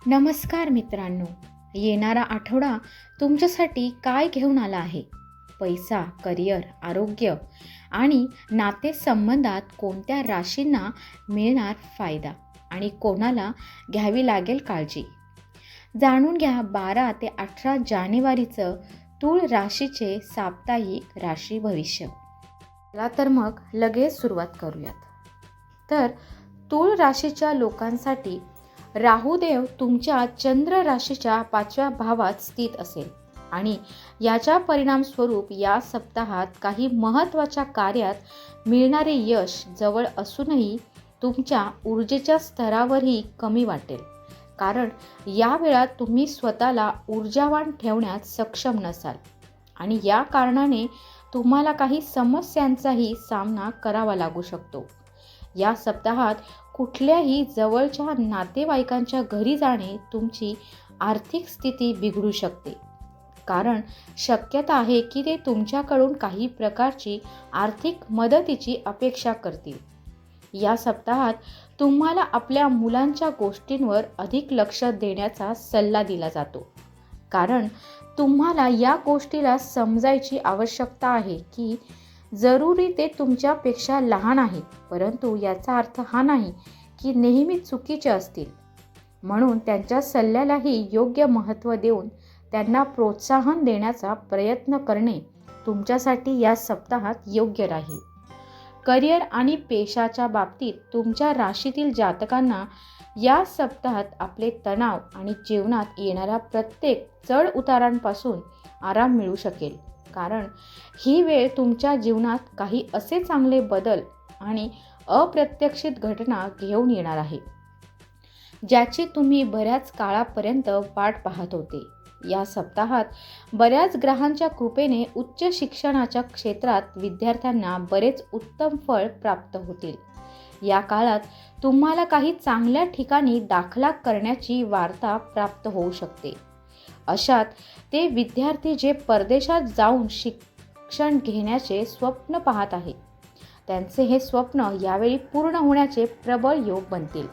नमस्कार मित्रांनो, येणारा आठवडा तुमच्यासाठी काय घेऊन आला आहे? पैसा, करिअर, आरोग्य आणि नातेसंबंधात कोणत्या राशींना मिळणार फायदा आणि कोणाला घ्यावी लागेल काळजी? जाणून घ्या 12 ते 18 जानेवारीचं तूळ राशीचे साप्ताहिक राशी भविष्य. चला तर मग लगेच सुरुवात करूयात. तर तूळ राशीच्या लोकांसाठी राहुदेव तुमच्या चंद्र राशीच्या 5व्या भावात स्थित असेल आणि याच्या परिणामस्वरूप या सप्ताहात काही महत्त्वाच्या कार्यात मिळणारे यश जवळ असूनही तुमच्या ऊर्जेच्या स्तरावरही कमी वाटेल, कारण या वेळात तुम्ही स्वतःला ऊर्जावान ठेवण्यात सक्षम नसाल आणि या कारणाने तुम्हाला काही समस्यांचाही सामना करावा लागू शकतो. या सप्ताहात कुठल्याही जवळच्या नातेवाईकांच्या घरी जाणे तुमची आर्थिक स्थिती बिघडू शकते, कारण शक्यता आहे की ते तुमच्याकडून काही प्रकारची आर्थिक मदतीची अपेक्षा करतील. या सप्ताहात तुम्हाला आपल्या मुलांच्या गोष्टींवर अधिक लक्ष देण्याचा सल्ला दिला जातो, कारण तुम्हाला या गोष्टीला समजायची आवश्यकता आहे की जरुरी ते तुमच्यापेक्षा लहान आहे, परंतु याचा अर्थ हा नाही की नेहमी चुकीचे असतील. म्हणून त्यांच्या सल्ल्यालाही योग्य महत्त्व देऊन त्यांना प्रोत्साहन देण्याचा प्रयत्न करणे तुमच्यासाठी या सप्ताहात योग्य राहील. करिअर आणि पेशाच्या बाबतीत तुमच्या राशीतील जातकांना या सप्ताहात आपले तणाव आणि जीवनात येणाऱ्या प्रत्येक चढ उतारांपासून आराम मिळू शकेल, कारण ही वेळ तुमच्या जीवनात काही असे चांगले बदल आणि अप्रत्याशित घटना घेऊन येणार आहे ज्याची तुम्ही बऱ्याच काळापर्यंत वाट पाहत होते. या सप्ताहात बऱ्याच ग्रहांच्या कृपेने उच्च शिक्षणाच्या क्षेत्रात विद्यार्थ्यांना बरेच उत्तम फळ प्राप्त होतील. या काळात तुम्हाला काही चांगल्या ठिकाणी दाखला करण्याची वार्ता प्राप्त होऊ शकते. अशात ते विद्यार्थी जे परदेशात जाऊन शिक्षण घेण्याचे स्वप्न पाहत आहेत, त्यांचे हे स्वप्न यावेळी पूर्ण होण्याचे प्रबळ योग बनतील.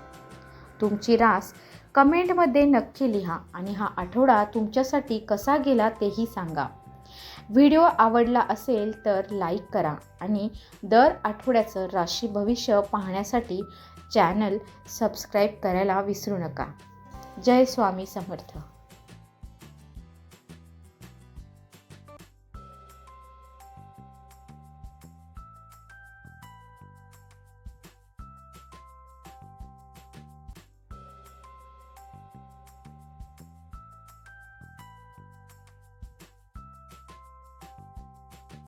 तुमची रास कमेंटमध्ये नक्की लिहा आणि हा आठवडा तुमच्यासाठी कसा गेला तेही सांगा. व्हिडिओ आवडला असेल तर लाईक करा आणि दर आठवड्याचं राशी भविष्य पाहण्यासाठी चॅनल सबस्क्राईब करायला विसरू नका. जय स्वामी समर्थ.